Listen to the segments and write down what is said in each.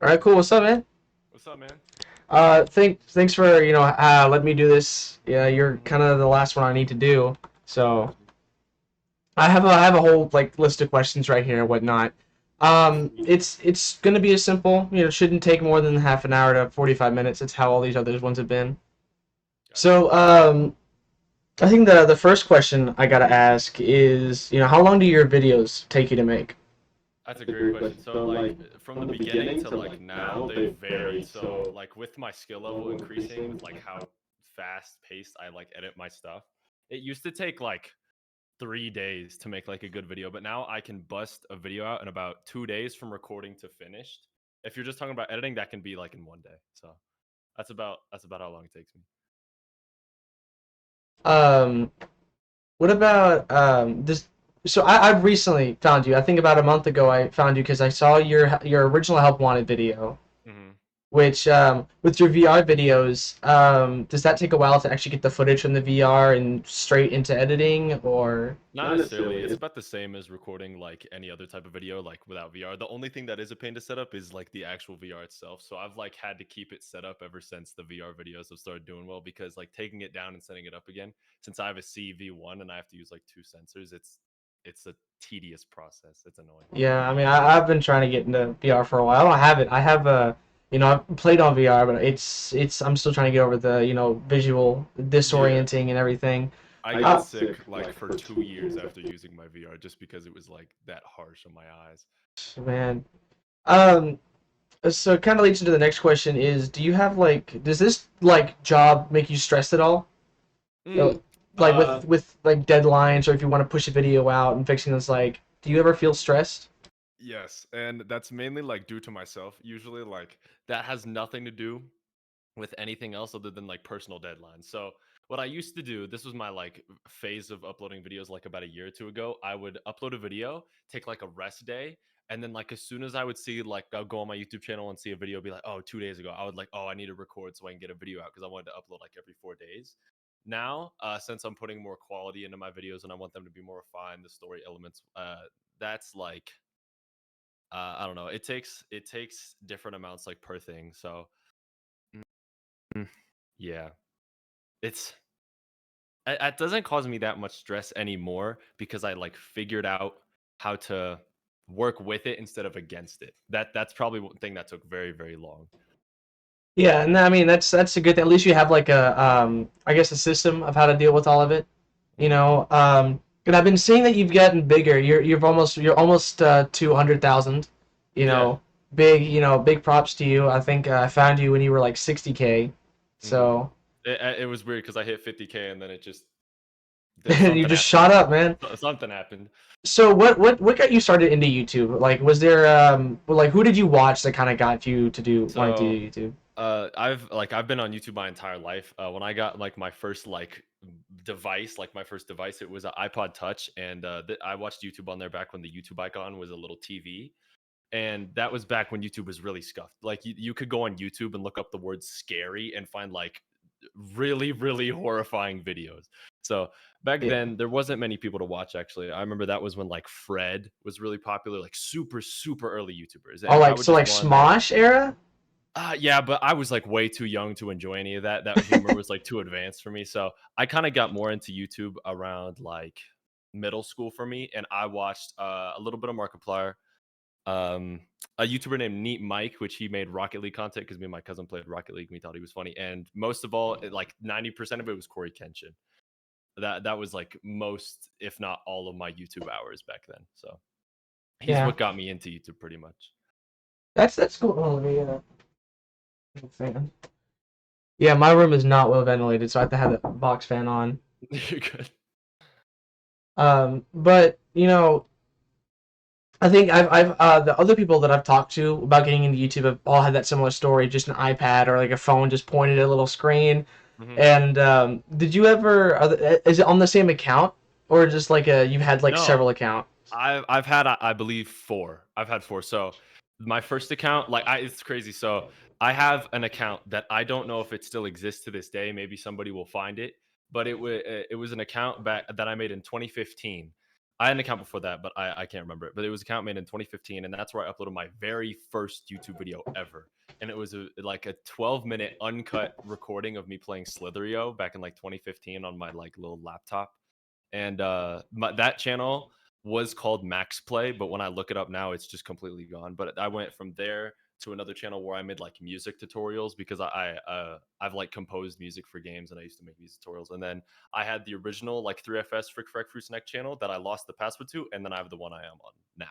All right, cool. What's up, man? What's up, man? Thanks for letting me do this. Yeah, you're kind of the last one I need to do. So Got you. I have a whole like list of questions right here and whatnot. It's gonna be a simple. Shouldn't take more than half an hour to 45 minutes. It's how all these other ones have been. Got you. So I think the first question I gotta ask is, how long do your videos take you to make? That's a great question. So, like, from the beginning to like now, they've varied. So, like, with my skill level increasing, with like how fast paced I like edit my stuff, it used to take like 3 days to make like a good video, but now I can bust a video out in about 2 days from recording to finished. If you're just talking about editing, that can be like in one day. So that's about how long it takes me. Um, what about this? So I've recently found you. I think about a month ago I found you because I saw your original Help Wanted video. hmm Which with your VR videos, does that take a while to actually get the footage from the VR and straight into editing, or? Not necessarily. It's about the same as recording like any other type of video, like without VR. The only thing that is a pain to set up is like the actual VR itself. So I've like had to keep it set up ever since the VR videos have started doing well because like taking it down and setting it up again, since I have a CV1 and I have to use like two sensors, it's a tedious process. It's annoying. Yeah, I mean, I've been trying to get into VR for a while. I don't have it. I have I've played on VR, but I'm still trying to get over the visual Yeah. disorienting and everything. I got sick like for 2 years after using my VR just because it was like that harsh on my eyes. Man, um, so it kind of leads into the next question: is do you have does this job make you stressed at all? You Mm. know, like with like deadlines, or if you want to push a video out and fixing this, do you ever feel stressed? Yes, and that's mainly like due to myself. Usually, like that has nothing to do with anything else other than like personal deadlines. So, what I used to do, this was my like phase of uploading videos like about a year or two ago. I would upload a video, take like a rest day, and then like as soon as I would see like I'll go on my YouTube channel and see a video, be like, oh, 2 days ago, I would like, oh, I need to record so I can get a video out because I wanted to upload like every 4 days. Now, since I'm putting more quality into my videos and I want them to be more refined, the story elements, that's like I don't know. It takes different amounts like per thing. So mm, yeah, it's it doesn't cause me that much stress anymore because I like figured out how to work with it instead of against it. That's probably one thing that took very very long. Yeah, and I mean that's a good thing. At least you have like a I guess a system of how to deal with all of it. hmm And I've been seeing that you've gotten bigger. You're almost 200,000. You Yeah. know, big props to you. I think I found you when you were like 60K. hmm So it was weird because I hit 50K and then it just you something just happened. shot up, man. Something happened. So what got you started into YouTube? Like, was there who did you watch that kind of got you to do wanting to So do YouTube? I've been on YouTube my entire life. When I got like my first like device, like my first device, it was an iPod Touch, and I watched YouTube on there back when the YouTube icon was a little TV, and that was back when YouTube was really scuffed. Like you could go on YouTube and look up the word scary and find like really really horrifying videos. So back Yeah. then there wasn't many people to watch. Actually, I remember that was when like Fred was really popular, like super super early YouTubers, Oh, and I would so just like go on there. Smosh era? Yeah, but I was like way too young to enjoy any of that. That humor was like too advanced for me. So I kind of got more into YouTube around like middle school for me, and I watched a little bit of Markiplier, um, a YouTuber named Neat Mike, which he made Rocket League content because me and my cousin played Rocket League. And we thought he was funny, and most of all, like 90% of it was Corey Kenshin. That was like most, if not all, of my YouTube hours back then. So he's Yeah. what got me into YouTube pretty much. That's cool. Oh, let me fan. Yeah, my room is not well ventilated, so I have to have the box fan on. You're good. But I think the other people that I've talked to about getting into YouTube have all had that similar story, just an iPad or like a phone just pointed at a little screen. hmm And did you ever? Is it on the same account, or just you've had like No, several accounts? I've had I believe four. I've had four. So my first account, like it's crazy. So I have an account that I don't know if it still exists to this day. Maybe somebody will find it, but it was an account back that I made in 2015. I had an account before that, but I can't remember it. But it was an account made in 2015, and that's where I uploaded my very first YouTube video ever. And it was like a 12-minute uncut recording of me playing Slitherio back in like 2015 on my like little laptop. And that channel was called Max Play, but when I look it up now, it's just completely gone. But I went from there to another channel where I made like music tutorials because I've like composed music for games and I used to make music tutorials. And then I had the original like 3FS Frick Frack Fruit Snack channel that I lost the password to, and then I have the one I am on now.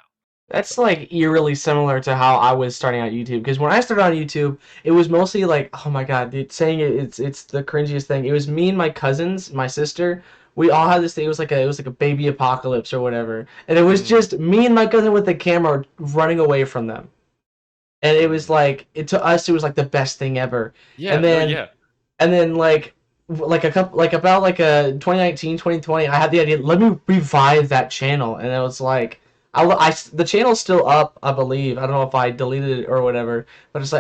That's So like eerily similar to how I was starting out YouTube. Because when I started on YouTube, it was mostly like, oh my god, dude, saying it's the cringiest thing. It was me and my cousins, my sister. We all had this thing. It was like a baby apocalypse or whatever, and it was mm, just me and my cousin with the camera running away from them. And it was mm. like, to us, it was like the best thing ever. Yeah, And no, then yeah. and then like a couple like about like a 2019 2020, I had the idea, let me revive that channel. And it was like the channel's still up, I believe. I don't know if I deleted it or whatever, but it's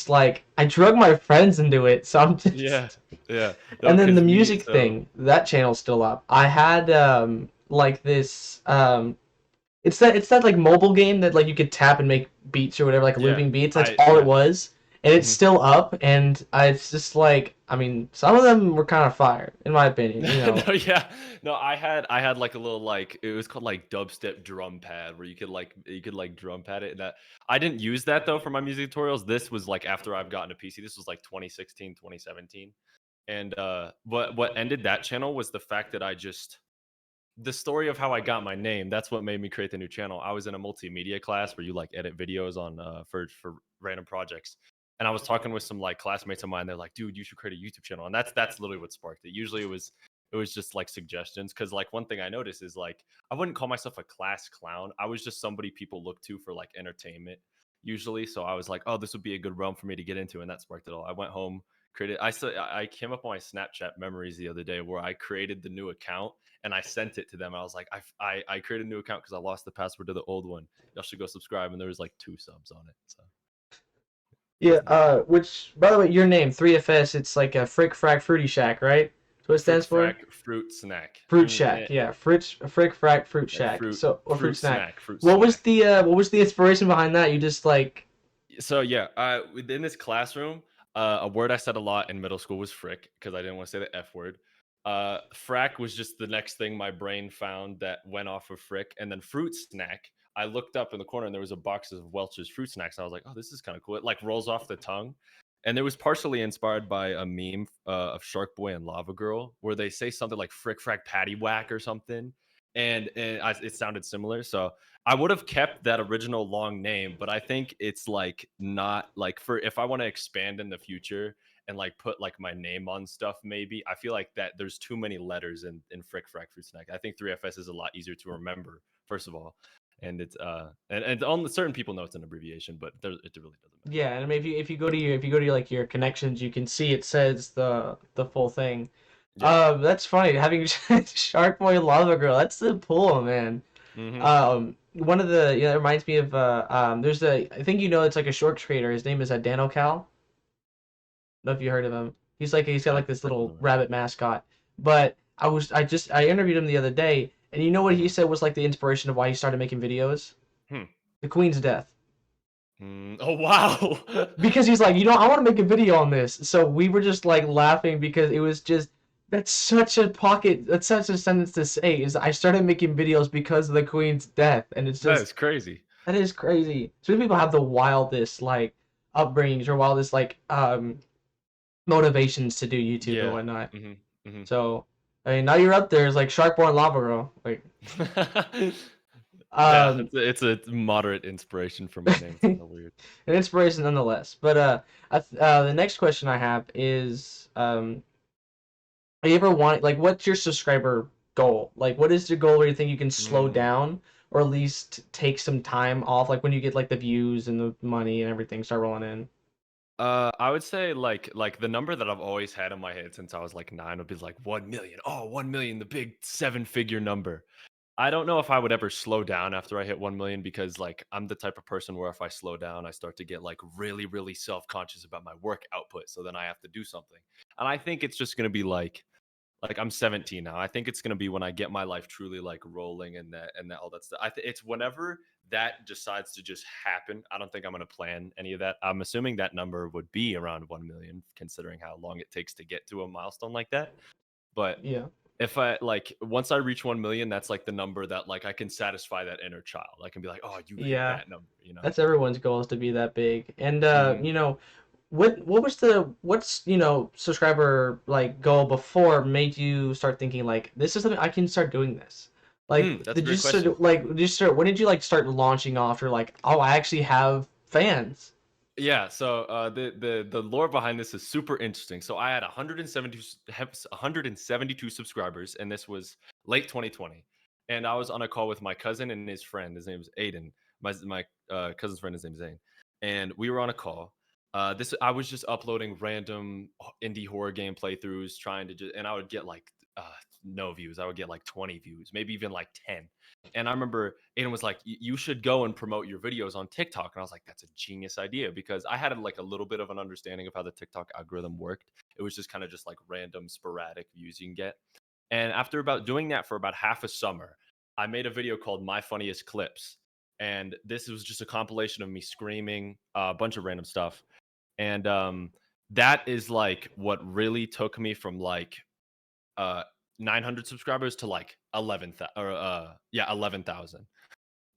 like I drug my friends into it. So I'm Yeah. just Yeah. No, and then the because me, music so thing, that channel's still up. I had like this it's that like mobile game that like you could tap and make beats or whatever, like yeah. looping beats. That's I all it yeah. was, and it's hmm still up. And it's just like, I mean, some of them were kind of fire, in my opinion. You know. No, yeah. No, I had like a little like it was called like dubstep drum pad where you could like drum pad it. And that I didn't use that though for my music tutorials. This was like after I've gotten a PC. This was like 2016, 2017. And what ended that channel was the fact that the story of how I got my name. That's what made me create the new channel. I was in a multimedia class where you like edit videos on for random projects. And I was talking with some like classmates of mine. They're like, "Dude, you should create a YouTube channel." And that's literally what sparked it. Usually it was just like suggestions because like one thing I noticed is like I wouldn't call myself a class clown. I was just somebody people look to for like entertainment usually. So I was like, "Oh, this would be a good realm for me to get into," and that sparked it all. I went home, created. I came up on my Snapchat memories the other day where I created the new account and I sent it to them. I was like, I created a new account because I lost the password to the old one. Y'all should go subscribe, and there was like 2 subs on it. So it Yeah. was nice. Which, by the way, your name 3FS. It's like a Frick Frack Fruity Shack, right? That's what it Frick stands for. frack fruit snack. Fruit Shack. Yeah. Frick Frack Fruit Shack. Fruit So, or Fruit fruit Snack. snack. Fruit What was snack. the inspiration behind that? You just like. So yeah, within this classroom, a word I said a lot in middle school was frick because I didn't want to say the F word. Frack was just the next thing my brain found that went off of frick, and then fruit snack. I looked up in the corner and there was a box of Welch's fruit snacks. I was like, "Oh, this is kind of cool." It like rolls off the tongue, and it was partially inspired by a meme of Shark Boy and Lava Girl where they say something like "frick frack patty whack" or something, and it sounded similar. So I would have kept that original long name, but I think it's like not like for if I want to expand in the future and like put like my name on stuff, maybe I feel like that there's too many letters in Frick Frack Fruit Snack. I think 3FS is a lot easier to remember, first of all. And it's and on certain people know it's an abbreviation, but it really doesn't matter. Yeah, and I mean, if you go to like your connections, you can see it says the full thing. Yeah. That's funny having Shark Boy Lava Girl. That's the pull, man. Mm-hmm. One of the it reminds me of there's a, I think, it's like a short creator. His name is Dano Cal. Know if you heard of him. He's got I like this don't little know him. rabbit mascot. But I interviewed him the other day, and you know what he Mm-hmm. said was like the inspiration of why he started making videos? Hmm. The Queen's death. Oh wow. Because he's like, I want to make a video on this. So we were just like laughing because it was just, that's such a sentence to say, is I started making videos because of the Queen's death. And it's That just, is crazy. that is crazy. So many people have the wildest like upbringings or wildest like motivations to do YouTube and Yeah. whatnot. Mm-hmm. Mm-hmm. So I mean, now you're up there. It's like Sharkborn Lava Girl. Like, Yeah, um, it's a moderate inspiration for my name. It's kind of weird. an inspiration nonetheless. But the next question I have is, have you ever want, like, what's your subscriber goal? Like, what is your goal where you think you can slow Mm. down or at least take some time off, like when you get like the views and the money and everything start rolling in? I would say like the number that I've always had in my head since I was like 9 would be like 1 million. Oh, 1 million, the big 7-figure number. I don't know if I would ever slow down after I hit 1 million because like I'm the type of person where if I slow down, I start to get like really, really self-conscious about my work output. So then I have to do something. And I think it's just gonna be like Like I'm 17 now. I think it's gonna be when I get my life truly like rolling and that all that stuff. It's whenever that decides to just happen. I don't think I'm gonna plan any of that. I'm assuming that number would be around 1 million, considering how long it takes to get to a milestone like that. But Yeah. if I like once I reach 1 million, that's like the number that like I can satisfy that inner child. I can be like, oh, you hit Yeah. that number, you know? That's everyone's goal is to be that big. And Hmm. you know, what was the what's subscriber like goal before made you start thinking like this is something I can start doing this? Like That's a did you great question. start did you start when did you like start launching off? You're like, oh, I actually have fans. Yeah, so the lore behind this is super interesting. So I had 172 subscribers, and this was late 2020. And I was on a call with my cousin and his friend. His name's Aiden. My cousin's friend, his name's Zane, and we were on a call. This I was just uploading random indie horror game playthroughs, trying to just, and I would get like no views. I would get like 20 views, maybe even like 10. And I remember Aiden was like, You should go and promote your videos on TikTok." And I was like, that's a genius idea because I had like a little bit of an understanding of how the TikTok algorithm worked. It was just kind of just like random sporadic views you can get. And after about doing that for about half a summer, I made a video called My Funniest Clips. And this was just a compilation of me screaming a bunch of random stuff. And that is like what really took me from like uh 900 subscribers to like 11,000 or yeah, 11,000.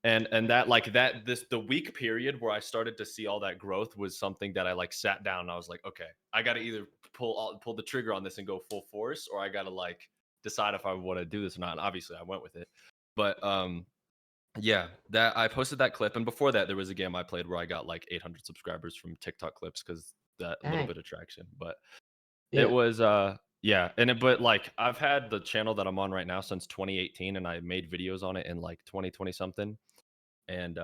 And that like that this the week period where I started to see all that growth was something that I like sat down and I was like, okay, I got to either pull the trigger on this and go full force, or I got to like decide if I want to do this or not. And obviously I went with it. But yeah, that I posted that clip, and before that there was a game I played where I got like 800 subscribers from TikTok clips cuz that little Dang. bit of traction. But it Yeah. was yeah, and but like I've had the channel that I'm on right now since 2018, and I made videos on it in like 2020 something. And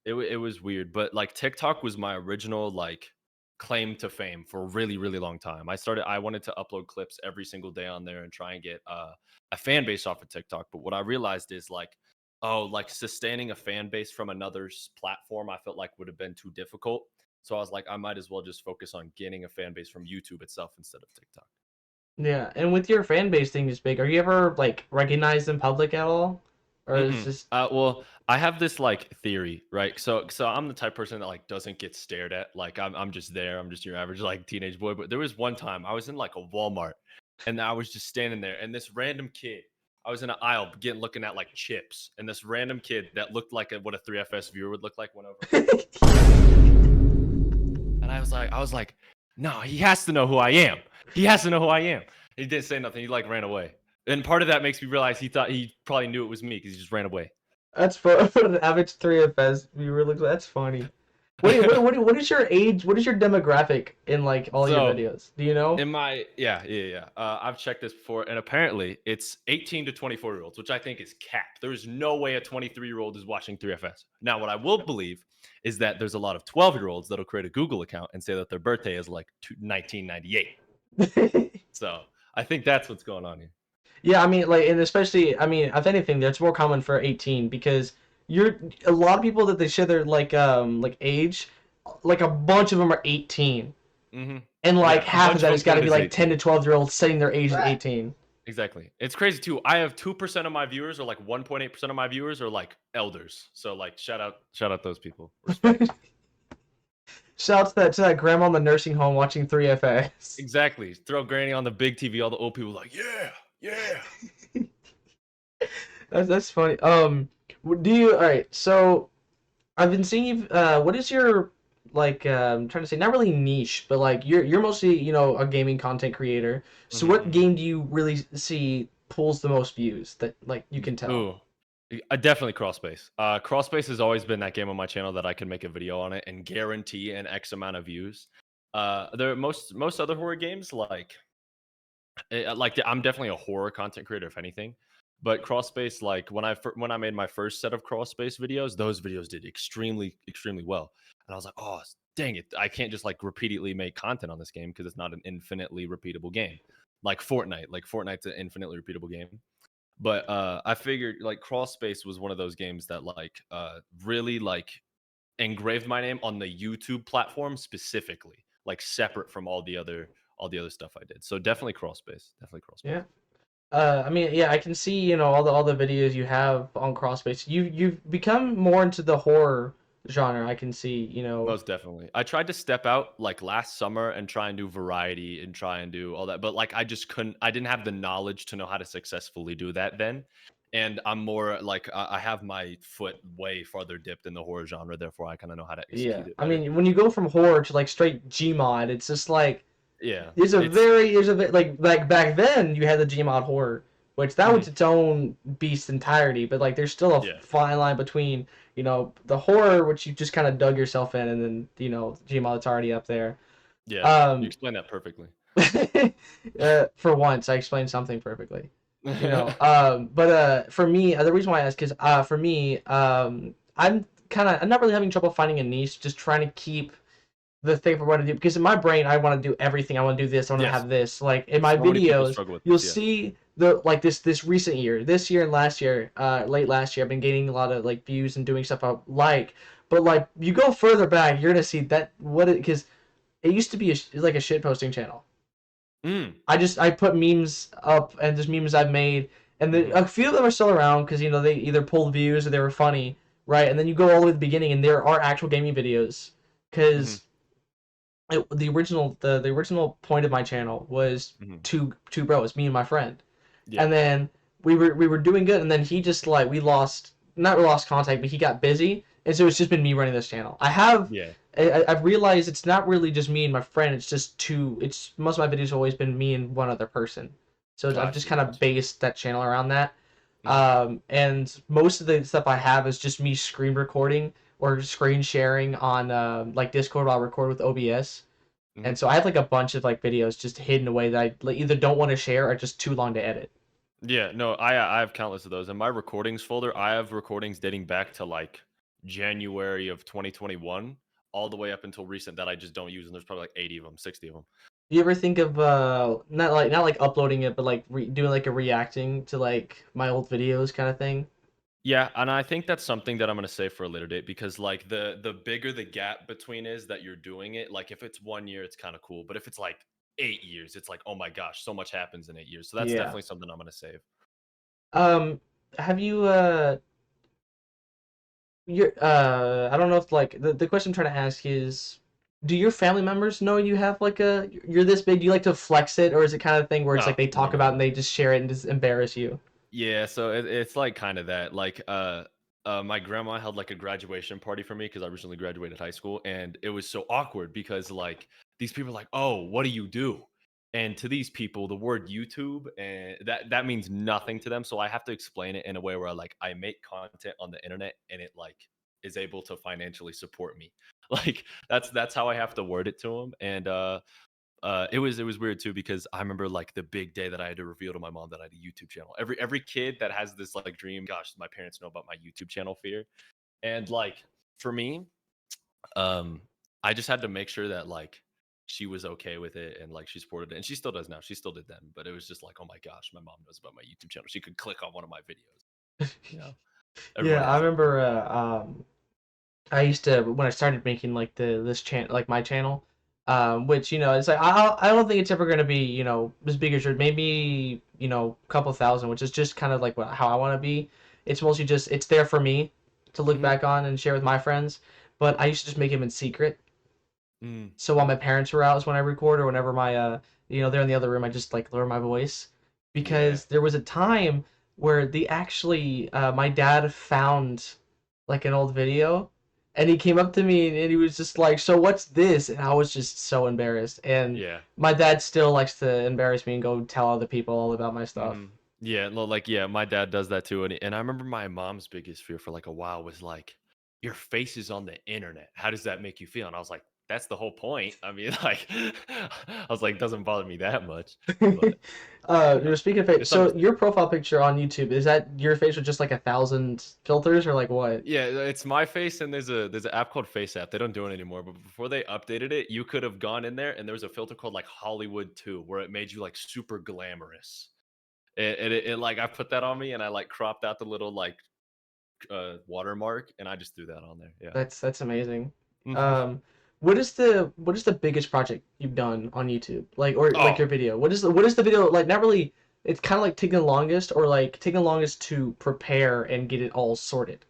it was weird, but like TikTok was my original like claim to fame for a really really long time. I wanted to upload clips every single day on there and try and get a fan base off of TikTok. But what I realized is like, oh, like sustaining a fan base from another platform I felt like would have been too difficult. So I was like, I might as well just focus on gaining a fan base from YouTube itself instead of TikTok. Yeah. And with your fan base thing this big, are you ever like recognized in public at all? Or is Mm-mm. just Well, I have this like theory, right? So I'm the type of person that like doesn't get stared at. Like I'm just there. I'm just your average like teenage boy. But there was one time I was in like a Walmart, and I was just standing there, and this random kid. I was in an aisle getting looking at like chips, and this random kid that looked like what a 3FS viewer would look like went over, and I was like, no, he has to know who I am. He has to know who I am. He didn't say nothing. He like ran away, and part of that makes me realize he probably knew it was me because he just ran away. that's for an average 3FS viewer looks. That's funny. What is your age? What is your demographic in like all your So videos? Do you know? in my yeah. I've checked this before, and apparently it's 18 to 24-year-olds, which I think is capped. There is no way a 23-year-old is watching 3FS. Now, what I will believe is that there's a lot of 12-year-olds that'll create a Google account and say that their birthday is like 1998. So I think that's what's going on here. Yeah, I mean, like, and especially, I mean, if anything, that's more common for 18 because you're a lot of people that they share their like age, like a bunch of them are 18, Hmm. and like Yeah, a half of bunch of that them has got to code be is like 10 18. to 12-year-olds setting their age at 18. Exactly. It's crazy too. I have 2% of my viewers, or like 1.8% of my viewers, are like elders. So like, shout out those people. Respect. Shout out to that grandma in the nursing home watching 3FS. Exactly. Throw Granny on the big TV. All the old people like, yeah, yeah. That's funny. Do you all right? So I've been seeing you. What is your like? I'm trying to say not really niche, but like you're mostly a gaming content creator. So what Hmm. game do you really see pulls the most views that like you can tell? Ooh, definitely Crawlspace. Crawlspace has always been that game on my channel that I can make a video on it and guarantee an X amount of views. There most other horror games like I'm definitely a horror content creator if anything, but Crawlspace like when I made my first set of Crawlspace videos, those videos did extremely well, and I was like, oh dang it, I can't just like repeatedly make content on this game because it's not an infinitely repeatable game like Fortnite. Like Fortnite's an infinitely repeatable game. But I figured like Crawlspace was one of those games that like really like engraved my name on the YouTube platform specifically, like separate from all the other stuff I did. So definitely Crawlspace. Definitely Yeah. Crawlspace. I mean, yeah, I can see, all the videos you have on Crossbase. You've become more into the horror genre. I can see. Most definitely. I tried to step out like last summer and try and do variety and try and do all that, but like I just couldn't. I didn't have the knowledge to know how to successfully do that then. And I'm more like I have my foot way farther dipped in the horror genre, therefore I kind of know how to Yeah. execute it I better. mean, when you go from horror to like straight Gmod, it's just like Yeah, it's there's a like back then you had the Gmod horror, which that was mhm, its own beast entirety, but like there's still a yeah, fine line between, the horror which you just kind of dug yourself in, and then, Gmod that's already up there. yeah. You Um explained that perfectly. for once I explained something perfectly. But for me, the reason why I ask is, for me, I'm not really having trouble finding a niche, just trying to keep the thing for what I do, because in my brain I want to do everything. I want to do this. I want to Yes, have this. Like in my so many people videos, struggle with you'll this. Yes. see the like this recent year, this year and last year, late last year, I've been gaining a lot of like views and doing stuff I like. But like you go further back, you're gonna see that what it because it used to be like a shit posting channel. Mm, I put memes up and just memes I've made, and hmm a few of them are still around because they either pulled views or they were funny, right? And then you go all the way to the beginning, and there are actual gaming videos hmm because the original point of my channel was hmm two bros, me and my friend, Yeah, and then we were doing good, and then he just like we lost not lost contact, but he got busy, and so it's just been me running this channel. yeah. I've realized it's not really just me and my friend. It's just two. It's most of my videos have always been me and one other person. So I've Got just you, kind of got you. based that channel around that. Hmm And most of the stuff I have is just me screen recording or screen sharing on like Discord while I record with OBS. hmm And so I have like a bunch of like videos just hidden away that I like, either don't want to share or just too long to edit. Yeah, no, I have countless of those. In my recordings folder, I have recordings dating back to like January of 2021 all the way up until recent that I just don't use, and there's probably like 80 of them, 60 of them. Do you ever think of not like uploading it, but like doing like a reacting to like my old videos kind of thing? Yeah, and I think that's something that I'm gonna save for a later date because like the bigger the gap between is that you're doing it, like if it's 1 year, it's kind of cool, but if it's like 8 years, it's like oh my gosh, so much happens in 8 years. So that's Yeah. definitely something I'm gonna save. Um, have you I don't know if like the question I'm trying to ask is, do your family members know you have like you're this big? Do you like to flex it, or is it kind of thing where it's like No, they no, talk no, about no. and they just share it and just embarrass you? Yeah, so it's like kind of that. Like, my grandma held like a graduation party for me because I recently graduated high school, and it was so awkward because like these people are like, "Oh, what do you do?" And to these people, the word YouTube and that means nothing to them. So I have to explain it in a way where like I make content on the internet and it like is able to financially support me. Like that's how I have to word it to them. And it was weird too because I remember like the big day that I had to reveal to my mom that I had a YouTube channel. Every kid that has this like dream, gosh, my parents know about my YouTube channel fear. And like for me, um, I just had to make sure that like she was okay with it and like she supported it. And she still does now. She still did then. But it was just like, oh my gosh, my mom knows about my YouTube channel. She could click on one of my videos. You know, Yeah, everybody I has that dream. remember. I used to when I started making like this channel, like my channel, which it's like I don't think it's ever gonna be as big as your maybe a couple thousand, which is just kind of like how I want to be. It's mostly just it's there for me to look Hmm back on and share with my friends. But I used to just make them in secret. So while my hmm parents were out is when I record, or whenever my they're in the other room, I just like lower my voice, Yeah. because there was a time where the actually my dad found like an old video, and he came up to me and he was just like, "So what's this?" And I was just so embarrassed. And Yeah. my dad still likes to embarrass me and go tell other people all about my stuff. Mhm. Yeah, no, like, yeah, my dad does that too, and I remember my mom's biggest fear for, like, a while was, like, "Your face is on the internet. How does that make you feel?" And I was like, "That's the whole point." I mean, like, I was like, "Doesn't bother me that much," but Speaking of it, it's so your understandable. profile picture on YouTube, is that your face with just like 1,000 filters, or like what? Yeah, it's my face, and there's an app called Face App. They don't do it anymore, but before they updated it, you could have gone in there, and there was a filter called, like, Hollywood 2, where it made you, like, super glamorous. And like, I put that on me, and I, like, cropped out the little, like, watermark, and I just threw that on there. Yeah. That's amazing. Mhm. Um, what is the biggest project you've done on YouTube? Like, or like Oh, your video? What is the video like? Not really. it's kind of like taking the longest, or like taking the longest to prepare and get it all sorted?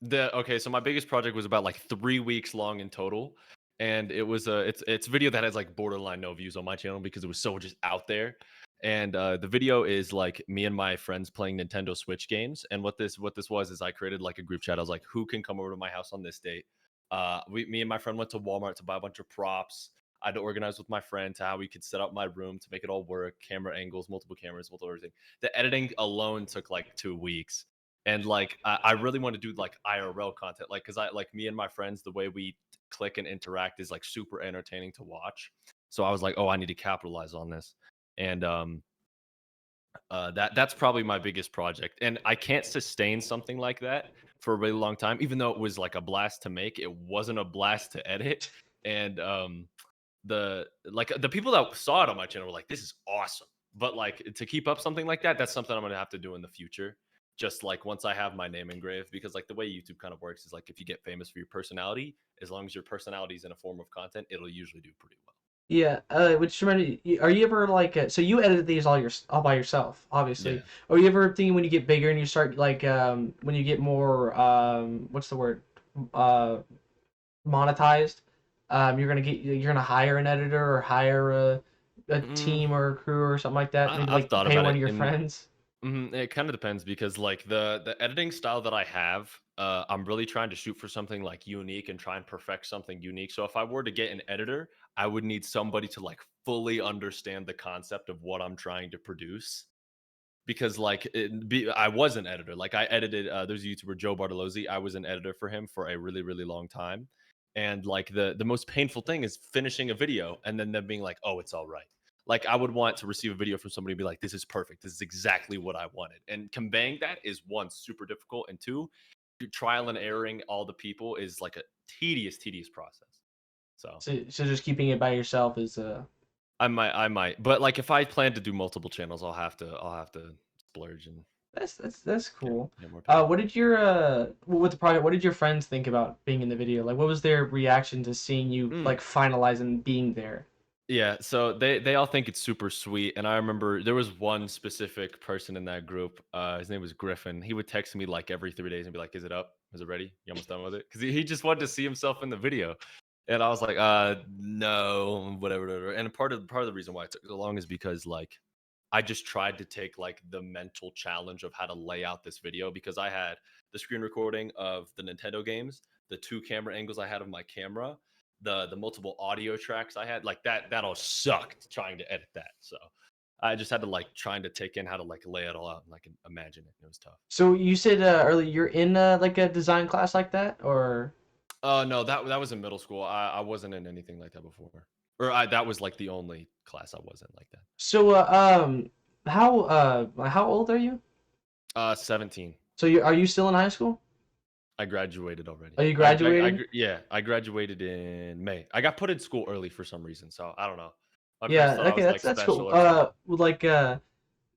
The Okay, so my biggest project was about like 3 weeks long in total, and it was it's a video that has like borderline no views on my channel because it was so just out there. And the video is like me and my friends playing Nintendo Switch games. And what this was is I created like a group chat. I was like, who can come over to my house on this date? Me and my friend went to Walmart to buy a bunch of props. I had to organize with my friend to how we could set up my room to make it all work, camera angles, multiple cameras, multiple everything. The editing alone took like 2 weeks. And like I really want to do like IRL content, like because I like me and my friends, the way we click and interact is like super entertaining to watch. So I was like, oh, I need to capitalize on this. And that's probably my biggest project, and I can't sustain something like that for a really long time, even though it was like a blast to make. It wasn't a blast to edit. And the people that saw it on my channel were like, this is awesome. But like to keep up something like that, that's something I'm gonna have to do in the future. Just like once I have my name engraved, because like the way YouTube kind of works is like if you get famous for your personality, as long as your personality is in a form of content, it'll usually do pretty well. Yeah, which reminded me, are you ever like, so you edited these all by yourself, obviously. Yeah. Are you ever thinking when you get bigger and you start like, when you get more, what's the word, uh, monetized, you're gonna hire an editor or hire a Mm, team or a crew or something like that? Maybe I've like thought pay about one it, of your and friends. it kind of depends because like the editing style that I have, I'm really trying to shoot for something like unique and try and perfect something unique. So if I were to get an editor, I would need somebody to like fully understand the concept of what I'm trying to produce. Because like I was an editor. Like I edited. There's a YouTuber Joe Bartolozzi. I was an editor for him for a really really long time. And like the most painful thing is finishing a video and then them being like, oh, it's all right. Like I would want to receive a video from somebody and be like, this is perfect. This is exactly what I wanted. And conveying that is one super difficult, and two, trial and erroring all the people is like a tedious process. So So just keeping it by yourself is I might, but like if I plan to do multiple channels, I'll have to splurge and that's get cool. get more people. What did your with the project? What did your friends think about being in the video? Like, what was their reaction to seeing you Mm. like finalize and being there? Yeah, so they all think it's super sweet, and I remember there was one specific person in that group. His name was Griffin. He would text me like every 3 days and be like, "Is it up? Is it ready? You almost done with it?" Because he just wanted to see himself in the video, and I was like, no, whatever." And part of the reason why it took so long is because like I just tried to take like the mental challenge of how to lay out this video because I had the screen recording of the Nintendo games, the two camera angles I had of my camera, the multiple audio tracks I had, like that all sucked trying to edit that. So I just had to like trying to take in how to like lay it all out and like imagine it. It was tough. So you said earlier you're in like a design class like that, or No, that was in middle school. I wasn't in anything like that before. That was like the only class I wasn't like that. so how old are you? 17. So are you still in high school? I graduated already. Are you graduating? Yeah, I graduated in May. I got put in school early for some reason, so I don't know. My parents Yeah, thought I okay, was like that's special cool. or something. Like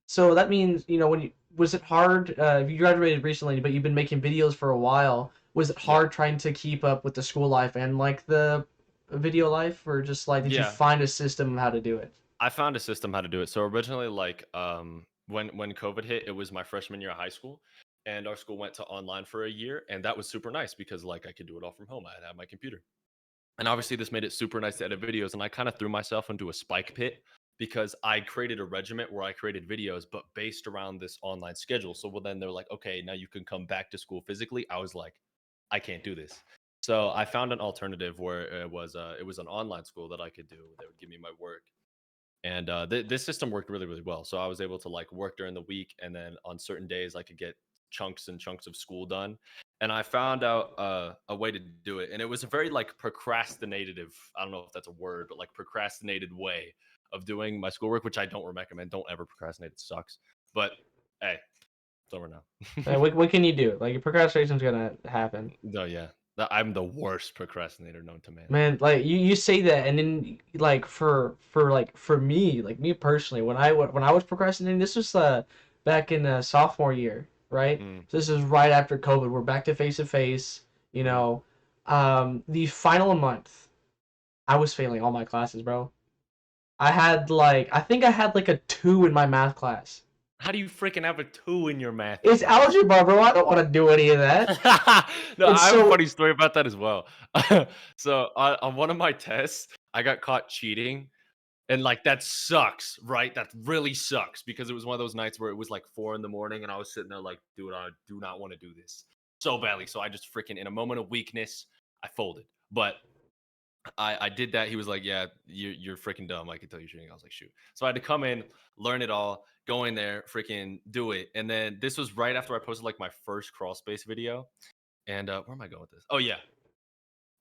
so that means, when you was it hard if you graduated recently but you've been making videos for a while, was it Yeah, hard trying to keep up with the school life and like the video life, or just like did you yeah. find a system of how to do it? I found a system how to do it. So originally, like, when COVID hit, it was my freshman year of high school, and our school went to online for a year, and that was super nice because like I could do it all from home. I had my computer. And obviously, this made it super nice to edit videos. And I kind of threw myself into a spike pit because I created a regiment where I created videos, but based around this online schedule. So, well, then they're like, okay, now you can come back to school physically. I was like, I can't do this. So I found an alternative where it was an online school that I could do. That would give me my work, and this system worked really really well. So I was able to like work during the week, and then on certain days I could get chunks and chunks of school done. And I found out a way to do it, and it was a very like procrastinative, I don't know if that's a word, but like procrastinated way of doing my schoolwork, which I don't recommend. Don't ever procrastinate, it sucks. But hey, it's over now. What can you do? Like procrastination's gonna happen. No, yeah, I'm the worst procrastinator known to man. Man, like you say that, and then like for me, like me personally, when I was procrastinating, this was back in sophomore year, right? Mm, So this is right after COVID. We're back to face. You hmm. know, the final month, I was failing all my classes, bro. I think I had like a two in my math class. How do you freaking have a 2 in your math It's test? algebra, bro. I don't want to do any of that. No, It's I have a so funny story about that as well. So on one of my tests, I got caught cheating, and like that sucks, right? That really sucks because it was one of those nights where it was like 4 in the morning, and I was sitting there like, dude, I do not want to do this so badly. So I just freaking, in a moment of weakness, I folded. But I did that. He was like, "Yeah, you're freaking dumb. I can tell you're cheating." I was like, "Shoot!" So I had to come in, learn it all, go in there, freaking do it. And then this was right after I posted like my first crawl space video. And where am I going with this? Oh yeah,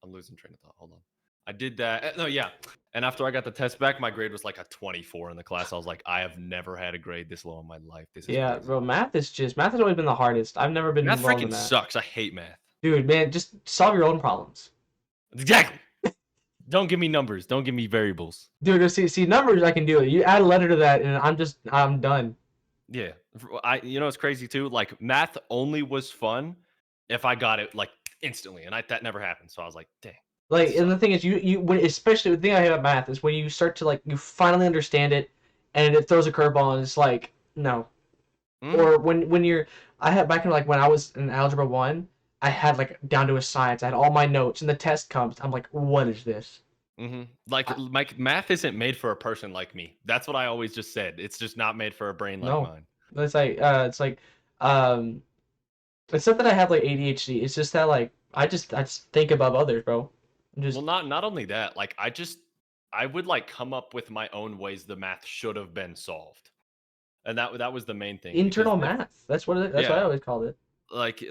I'm losing train of thought. Hold on. I did that. No, yeah. And after I got the test back, my grade was like a 24 in the class. I was like, I have never had a grade this low in my life. This is yeah, crazy. bro. Math has always been the hardest. I've never been Math well in freaking math. sucks. I hate math. Dude, man, just solve your own problems. Exactly. Don't give me numbers. Don't give me variables. Dude, see numbers. I can do it. You add a letter to that, and I'm done. Yeah. You know, it's crazy too. Like math only was fun if I got it like instantly, and that never happened. So I was like, dang, that Like, and the sucks. thing is, when especially the thing I hate about math is when you start to like you finally understand it, and it throws a curveball, and it's like no. Mm, Or when you're, I had back in like when I was in algebra one, I had like down to a science. I had all my notes, and the test comes. I'm like, what is this? Like math isn't made for a person like me. That's what I always just said. It's just not made for a brain like No, mine. it's like, um, it's not that I have like ADHD. It's just that like I just think above others, bro. I'm Well, just not only that, like I would like come up with my own ways the math should have been solved, and that was the main thing because internal if math. That's what I yeah, always called it. like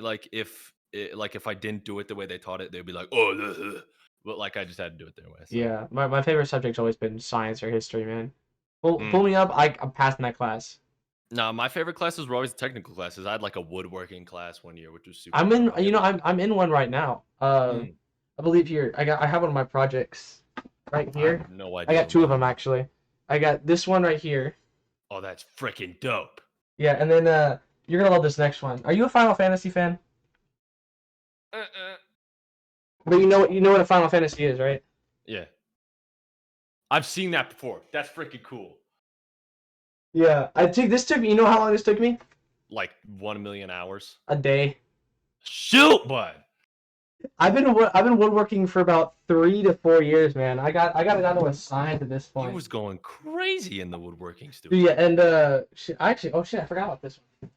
if I didn't do it the way they taught it, they'd be like, oh, but like I just had to do it their way. So Yeah, my favorite subject's always been science or history, man. Pull mm. me up. I'm passing that class. No, my favorite classes were always the technical classes. I had like a woodworking class one year, which was super I'm fun. in. I You had know, like I'm in one right now. mm, I believe here. I have one of my projects right I here. have no I idea got what two of mine them is. actually. I got this one right here. Oh, that's freaking dope. Yeah, and then you're gonna love this next one. Are you a Final Fantasy fan? Uh-uh. But you know what a Final Fantasy is, right? Yeah, I've seen that before. That's freaking cool. Yeah. This took me. You know how long this took me? Like 1 million hours. A day. Shoot, bud. I've been woodworking for about 3 to 4 years, man. I got it down to a science at this You point. was going crazy in the woodworking Dude, yeah, studio. and actually, oh shit, I forgot about this one.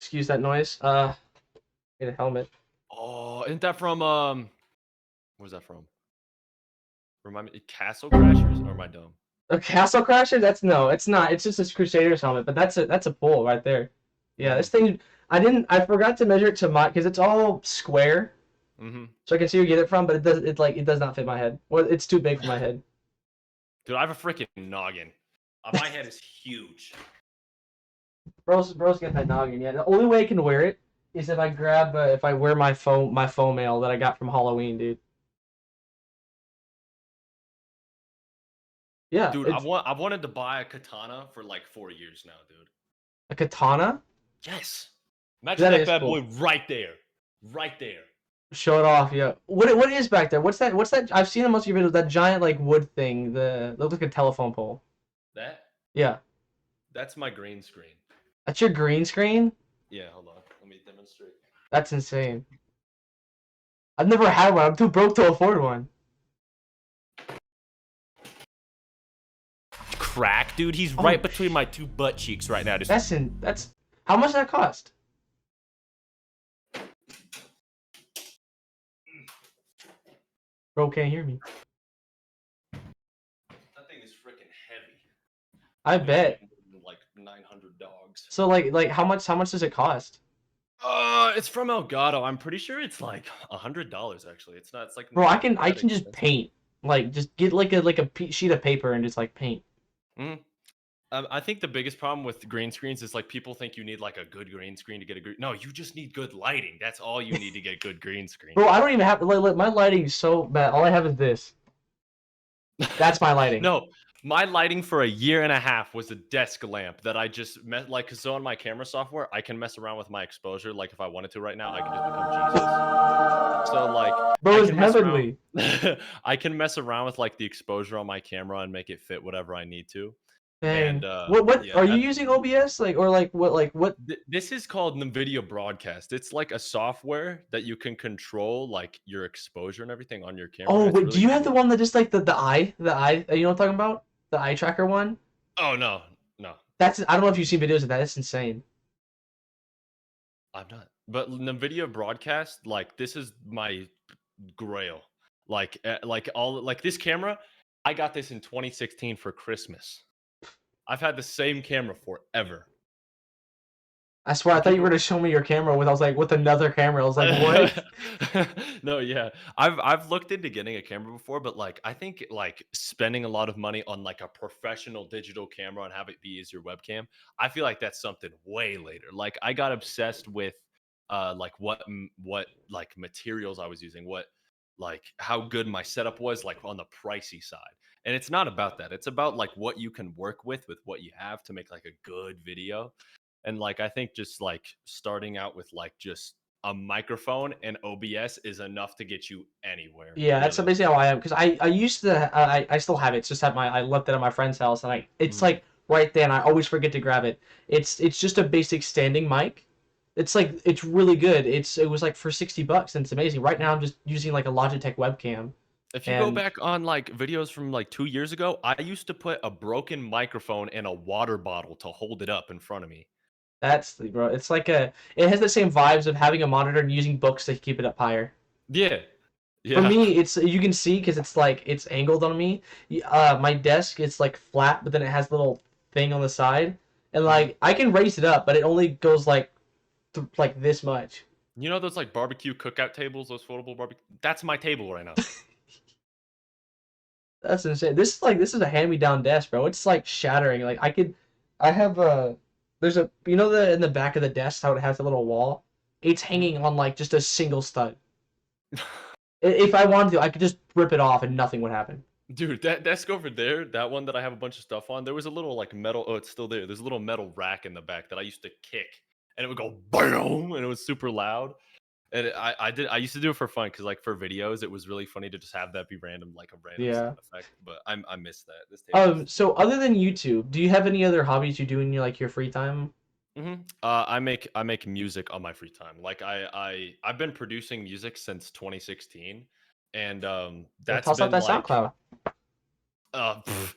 Excuse that noise. Get a helmet. Oh, isn't that from where's that from? Remind me, Castle Crashers or am I dumb? A Castle Crasher? That's no, it's not. It's just a Crusader's helmet, but that's a pull right there. Yeah, Mm-hmm. this thing. I forgot to measure it to my because it's all square, Mm-hmm. so I can see where you get it from, but it does not fit my head. Well, it's too big for my head. Dude, I have a freaking noggin. My head is huge. Bro's got that noggin. Yeah, the only way I can wear it is if I wear my foam mail that I got from Halloween, dude. Yeah, Dude, it's I've wanted to buy a katana for like 4 years now, dude. a katana. Yes. Imagine That that is bad boy cool. right there. Right there. Show it off, yeah. What is back there? What's that? What's that? I've seen in most of your videos. That giant like wood thing. The looks like a telephone pole. That Yeah, that's my green screen. that's your green screen. Yeah, hold on. Let me demonstrate. That's insane. I've never had one. I'm too broke to afford one. Crack, dude. He's Oh, right between my two butt cheeks right now. Just that's how much that cost? Bro can't hear me. that thing is freaking heavy. I Weighs bet. like 900 dogs. So like how much does it cost? It's from Elgato. I'm pretty sure it's like $100 actually. It's not. It's like Bro, I not can I that can just expensive. paint. Like just get like a sheet of paper and just like paint. Mhm. I think the biggest problem with green screens is like people think you need like a good green screen to get a green. No, you just need good lighting. That's all you need to get good green screen. Bro, I don't even have my lighting's so bad. All I have is this. That's my lighting. No, my lighting for a year and a half was a desk lamp that I just like. Cause so on my camera software, I can mess around with my exposure. Like if I wanted to right now, I can just become Jesus. So like Bro, I it's can mess around. heavenly. I can mess around with like the exposure on my camera and make it fit whatever I need to. Dang. And What yeah, are you using OBS like, or like what? this is called NVIDIA Broadcast. It's like a software that you can control like your exposure and everything on your camera. Oh It's wait, do really you have the cool. one that just like the eye? You know what I'm talking about? The eye tracker one. Oh no, no, That's I don't know if you've seen videos of that. It's insane. I'm not. But NVIDIA Broadcast, like this is my grail. Like all like this camera, I got this in 2016 for Christmas. I've had the same camera forever. I swear, I And thought you were people gonna show me your camera with. I was like, with another camera. I was like, what? no, yeah. I've looked into getting a camera before, but like I think like spending a lot of money on like a professional digital camera and have it be as your webcam, I feel like that's something way later. Like I got obsessed with like what like materials I was using, what like how good my setup was like on the pricey side. And it's not about that. It's about like what you can work with what you have to make like a good video. And like I think just like starting out with like just a microphone and OBS is enough to get you anywhere, Yeah, that's really. basically how I am. Because I used to I still have it. It's just at my I left it at my friend's house, and it's Mhm. like right there, and I always forget to grab it. It's just a basic standing mic. It's like it's really good. It was like for $60, and it's amazing. Right now, I'm just using like a Logitech webcam, If you go and back on like videos from like 2 years ago, I used to put a broken microphone and a water bottle to hold it up in front of me. that's bro. It's like it has the same vibes of having a monitor and using books to keep it up higher. Yeah, For yeah. me, it's you can see because it's like it's angled on me. My desk it's like flat, but then it has a little thing on the side, and Mhm. like I can raise it up, but it only goes like like this much. You know those like barbecue cookout tables, those foldable barbecue? That's my table right now. That's insane. This is a hand-me-down desk, bro. It's like shattering. Like I have a there's a you know the in the back of the desk how it has a little wall. It's Mhm. hanging on like just a single stud. If I wanted to, I could just rip it off and nothing would happen. Dude, that desk over there, that one that I have a bunch of stuff on, there was a little like metal. Oh, it's still there. There's a little metal rack in the back that I used to kick, and it would go BAM, and it was super loud. And I used to do it for fun because like for videos, it was really funny to just have that be random, like a random Yeah. sound effect. But I miss that. This table is. So other than YouTube, do you have any other hobbies you do in your like your free time? I make music on my free time. Like I've been producing music since 2016, and Yeah, that's toss out been that like SoundCloud. Pff,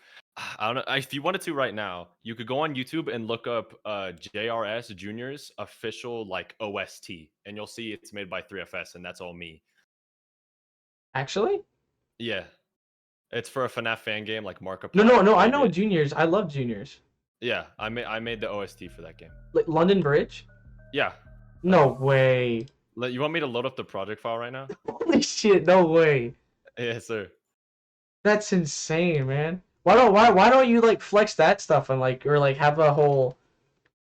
I don't know. If you wanted to right now, you could go on YouTube and look up JRS Junior's official like OST, and you'll see it's made by 3FS, and that's all me. Actually? Yeah, it's for a FNAF fan game like No, no, Markiplier no. I made know it. juniors. I love juniors. Yeah, I made the OST for that game. Like London Bridge? Yeah, No way. you want me to load up the project file right now? Holy shit! No way. Yes, sir. That's insane, man. Why don't you like flex that stuff and like or like have a whole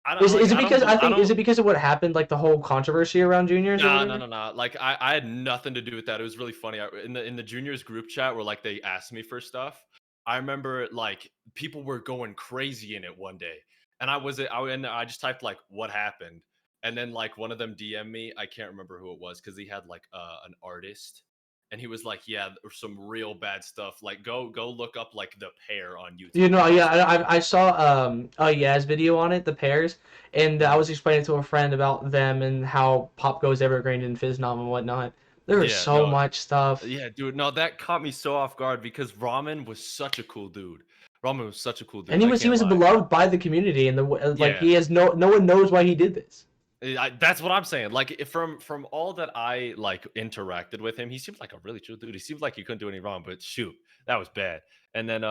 I don't is like. it I don't. because I I think is don't. it because of what happened like the whole controversy around juniors or Nah, no, whatever? no, no. Like I had nothing to do with that. It was really funny. In the juniors group chat where like they asked me for stuff. I remember like people were going crazy in it one day, and I just typed like what happened, and then like one of them DM me. I can't remember who it was because he had like an artist, and he was like, "Yeah, there's some real bad stuff. Like go look up like the pair on You YouTube." know, And I yeah, was like, I saw a Yaz video on it, the pairs, and I "Mhm. was explaining to a friend about them and how Pop Goes Evergreen and Fiznom and whatnot. There was Yeah, so no, much stuff. yeah, dude. No, that caught me so off guard because Ramen was such a cool dude. Ramen was such a cool And dude. he I was he can't was lie. beloved by the community, and the like Yeah, he has no one knows why he did this. that's what I'm saying. Like from all that I like interacted with him, he seemed like a really chill dude. He seemed like he couldn't do any wrong, but shoot, that was bad. And then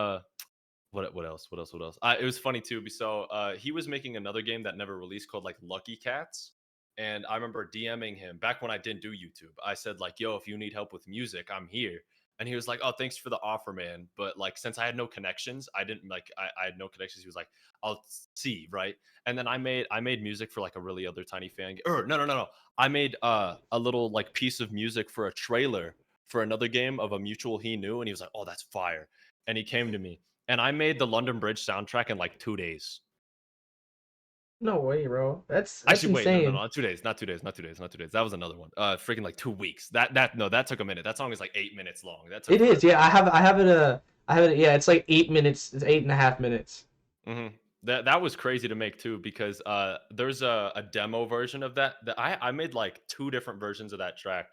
what else? What else? What else? It was funny too. So he was making another game that never released called like Lucky Cats. And I remember DMing him back when I didn't do YouTube. I said like, "Yo, if you need help with music, I'm here." And he was like, "Oh, thanks for the offer, man." But like, since I had no connections, I didn't like. I had no connections. He was like, "I'll see," right? And then I made music for like a really other tiny fan. Or no, no, no, no. I made a little like piece of music for a trailer for another game of a mutual he knew, and he was like, "Oh, that's fire." And he came to me, and I made the London Bridge soundtrack in like 2 days. No way, bro. That's Actually, wait, no, no, no, insane. not 2 days, not 2 days, not 2 days, not 2 days. That was another one. Freaking like 2 weeks. That no, that took a minute. That song is like 8 minutes long. That took It is, forever. yeah. I have it. Yeah, it's like 8 minutes. It's 8.5 minutes. That was crazy to make too because there's a demo version of that I made like two different versions of that track.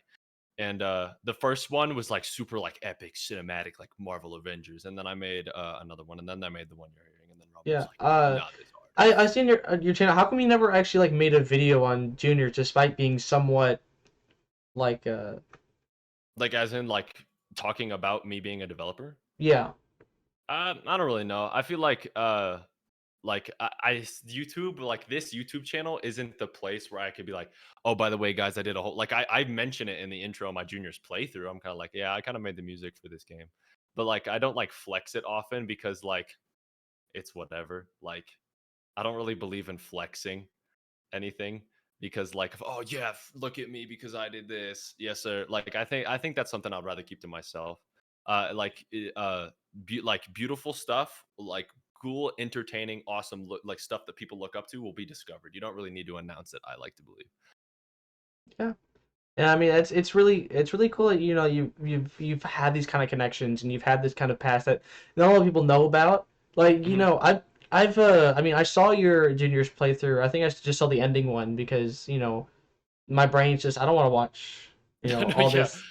And the first one was like super like epic cinematic like Marvel Avengers, and then I made another one, and then I made the one you're hearing, and then Robert was Yeah. like, "Nah, this hard." I seen your channel. How come you never actually like made a video on Junior despite being somewhat like Like as in like talking about me being a developer. yeah. I don't really know. I feel like YouTube, like this YouTube channel isn't the place where I could be like, oh, by the way, guys, I did a whole like I mention it in the intro of my junior's playthrough. I'm kind of like, yeah, I kind of made the music for this game, but like I don't like flex it often because like it's whatever. Like I don't really believe in flexing anything because like oh yeah, look at me because I did this. Yes, sir. Like I think that's something I'd rather keep to myself. Like beautiful stuff, like cool, entertaining, awesome like stuff that people look up to will be discovered. You don't really need to announce it, I like to believe. Yeah. And I mean, it's really cool that you've had these kind of connections and you've had this kind of past that not a lot of people know about. Like Mhm. I've I mean I saw your junior's playthrough. I think I just saw the ending one because my brain's just I don't want to watch No, all yeah. this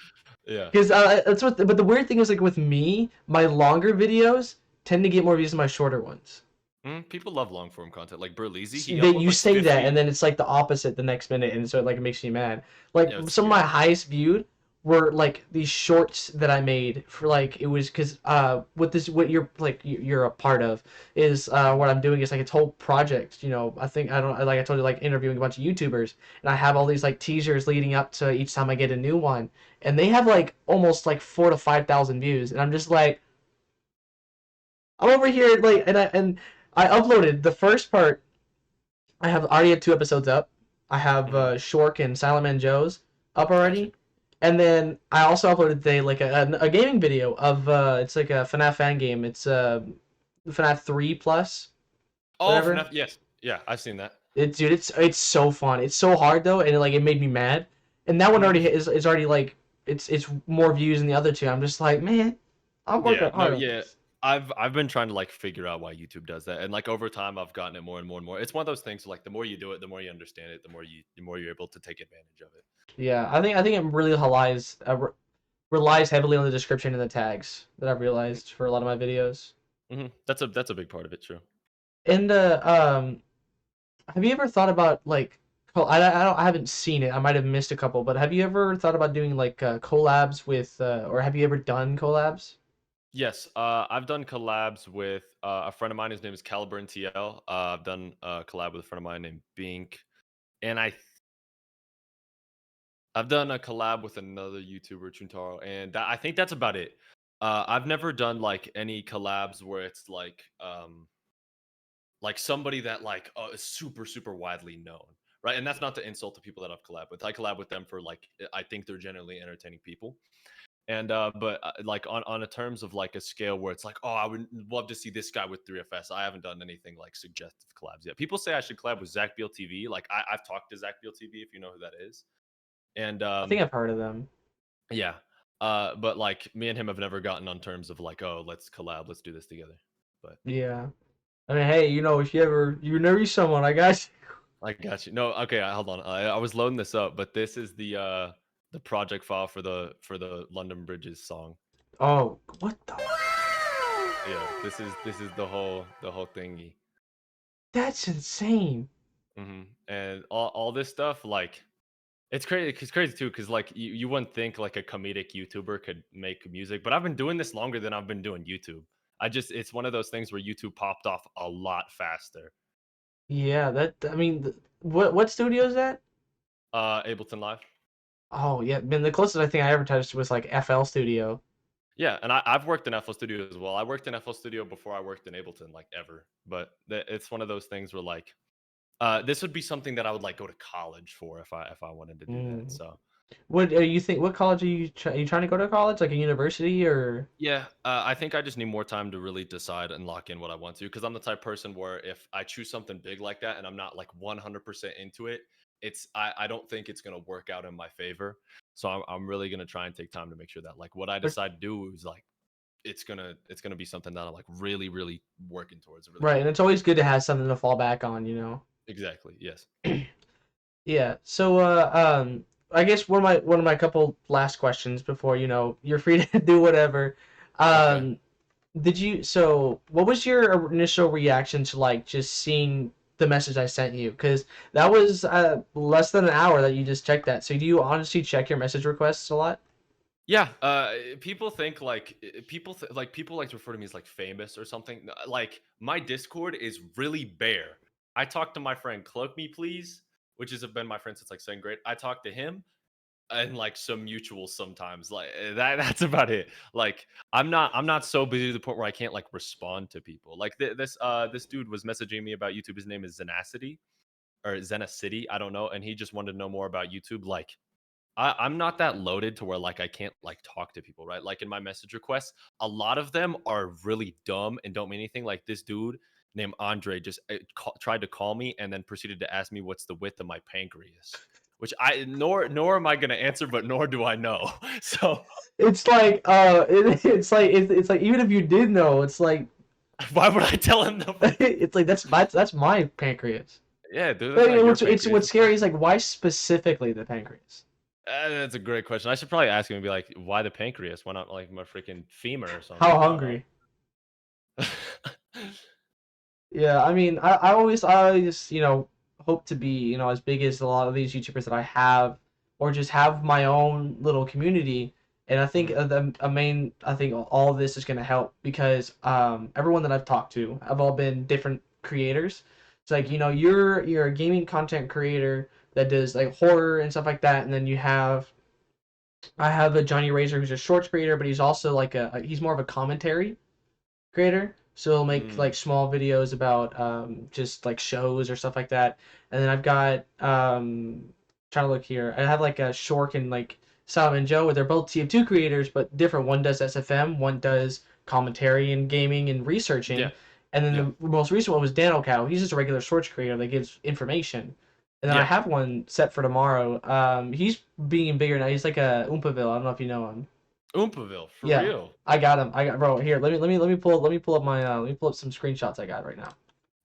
Yeah. because that's what. But the weird thing is like with me, my longer videos tend to get more views than my shorter ones. People love long form content. Like Berlizzi, he They uploads you like say that and 50. then it's like the opposite the next minute and so it makes me mad. Like Yeah, it's some of my weird. highest viewed were like these shorts that I made for like it was because what this what you're like you're a part of is Mhm, what I'm doing is like a whole project. I think I don't like I told you like interviewing a bunch of YouTubers and I have all mhm. these like teasers leading up to each time I get a new one and they have like almost like 4 to 5 thousand views and I'm just like I'm over here like and I uploaded the first part. I have already have 2 episodes up. I have Mhm. Shork and Silent Man Joe's up Gotcha. already, and then I also uploaded today like a gaming video of it's like a FNAF fan game. It's FNAF 3 plus Oh, whatever. FNAF, yes. Yeah, I've seen that. It's so fun. It's so hard though, and it made me mad. And that one Mhm. already is already like it's more views than the other two. I'm just like man, I'm Yeah, working no, hard on yeah. this. I've been trying to like figure out why YouTube does that, and like over time, I've gotten it more and more and more. It's one of those things. Like the more you do it, the more you understand it, the more you're able to take advantage of it. Yeah, I think it really relies heavily on the description and the tags that I've Mhm, realized for a lot of my videos. That's a big part of it. True. And have you ever thought about like I haven't seen it. I might have missed a couple, but have you ever thought about doing like collabs with or have you ever done collabs? Yes, I've done collabs with a friend of mine. His name is Caliber and TL. I've done a collab with a friend of mine named Bink, and I've done a collab with another YouTuber, Chuntaro, and I think that's about it. I've never done like any collabs where it's like somebody that like is super super widely known, right? And that's not to insult the people that I've collabed with. I collab with them for like I think they're generally entertaining people. And but like on a terms of like a scale where it's like, oh, I would love to see this guy with 3FS. I haven't done anything like suggestive collabs yet. People say I should collab with Zach Beal TV. Like I've talked to Zach Beal TV if you know who that is. And I think I've heard of them. yeah, but like me and him have never gotten on terms of like, oh, let's collab, let's do this together. But Yeah. I mean, hey, if you know someone, I got you. I got you. No, okay, hold on. I was loading this up, but this is the project file for the London Bridges song. Oh, what the? Yeah, this is the whole thingy. That's insane. And all this stuff, like it's crazy. It's crazy too, because like you wouldn't think like a comedic YouTuber could make music, but I've been doing this longer than I've been doing YouTube. It's one of those things where YouTube popped off a lot faster. Yeah, that I mean, what studio is that? Ableton Live. Oh yeah, man, the closest I think I ever touched was like FL Studio. Yeah, and I've worked in FL Studio as well. I worked in FL Studio before I worked in Ableton, like ever. But it's one of those things where like this would be something that I would like go to college for if I wanted to do that. Mm. So What you think? What college are you trying to go to college? Like a university or? yeah, I think I just need more time to really decide and lock in what I want to because I'm the type of person where if I choose something big like that and I'm not like 100% into it, I don't think it's gonna work out in my favor. So I'm really gonna try and take time to make sure that like what I But decide to do is like it's gonna be something that I'm like really really working towards, really Right, and trying to it's push always for. good to have something to fall back on, you know. Exactly. Yes. Yeah. So, I guess one of my couple last questions before you're free to do whatever. Okay. Um, what was your initial reaction to like just seeing the message I sent you? Because that was less than an hour that you just checked that. So do you honestly check your message requests a lot? Yeah, people think like people like to refer to me as like famous or something. Like my Discord is really bare. I talk to my friend Cloak Me Please, which has been my friend since like second grade. I talk to him and like some mutuals sometimes. Like that's about it. Like I'm not so busy to the point where I can't like respond to people. Like this dude was messaging me about YouTube. His name is Zenacity or Zenacity. I don't know, and he just wanted to know more about YouTube. Like I'm not that loaded to where like I can't like talk to people, right? Like in my message requests, a lot of them are really dumb and don't mean anything. Like this dude named Andre just tried to call me and then proceeded to ask me what's the width of my pancreas, which I nor am I gonna answer, but nor do I know. So It's like it's like even if you did know, it's like why would I tell him the? it's like that's my pancreas. Yeah, dude, that's But not your what's pancreas. scary is like why specifically the pancreas? That's a great question. I should probably ask him and be like, why the pancreas? Why not like my freaking femur or How something? I don't know. hungry? Yeah, I mean, I always, hope to be, as big as a lot of these YouTubers that I have, or just have my own little community. And I think Mhm. I think all of this is going to help because everyone that I've talked to have all been different creators. It's like, Mhm. you're a gaming content creator that does like horror and stuff like that, and then I have a Johnny Razor who's a shorts creator, but he's also like he's more of a commentary creator. So he'll make Mm. like small videos about just like shows or stuff like that. And then I've got trying to look here. I have like a Shork and like Simon and Joe, where they're both TF2 creators, but different. One does SFM, one does commentary and gaming and Yeah. researching. And then Yeah. the most recent one was Dan O'Cow. He's just a regular shorts creator that gives information. And then I Yeah. have one set for tomorrow. He's being bigger now. He's like a Oompaville. I don't know if you know him. Oompaville, for Yeah, real. I got him. I got bro. Here, let me pull up my let me pull up some screenshots I got right now,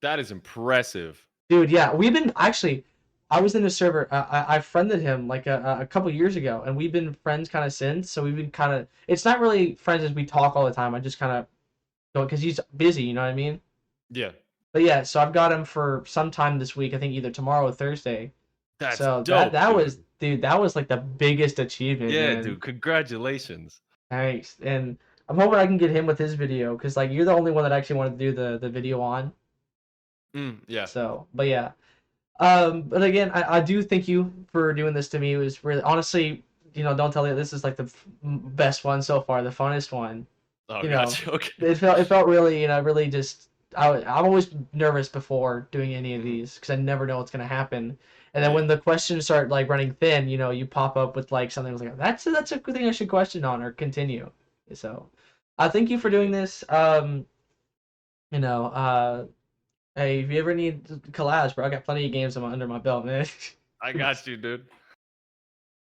That is impressive. dude. Yeah, we've been actually. I was in the server. I friended him like a couple years ago, and we've been friends kind of since. So we've been kind of. It's not really friends as we talk all the time. I just kind of don't because he's busy. You know what I mean? Yeah. But yeah, so I've got him for sometime this week. I think either tomorrow or Thursday. That's So that dope, that dude. was dude. That was like the biggest achievement, Yeah, man. dude. Congratulations. Thanks. And I'm hoping I can get him with his video because like you're the only one that actually wanted to do the video on. Yeah. So, but yeah. But again, I do thank you for doing this to me. It was really honestly, don't tell you this is like the best one so far, the funnest one. Oh, You know, gotcha. Okay. it felt really, really just I'm always nervous before doing any of Mhm. these because I never know what's gonna happen. And then Yeah. when the questions start like running thin, you pop up with like something that's like that's a good thing I should question on or continue. So, thank you for doing Appreciate it. this. You know, hey, if you ever need collabs, bro, I got plenty of games under my belt, man. I got you, dude.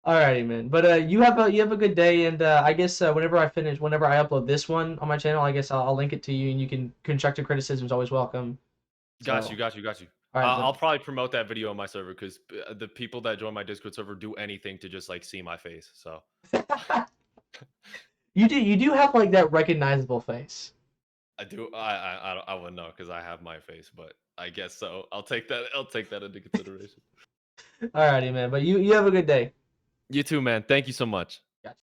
Alrighty, man. But you have a good day, and I guess whenever I upload this one on my channel, I guess I'll link it to you, and you can constructive criticism is always welcome. Got you. So, Got you. Got you. all right, I'll probably promote that video on my server because the people that join my Discord server do anything to just like see my face. So but you do have like that recognizable face. I do. I wouldn't know because I have my face, but I guess so. I'll take that. I'll take that into consideration. Alrighty, man. But you have a good day. You too, man. Thank you so much.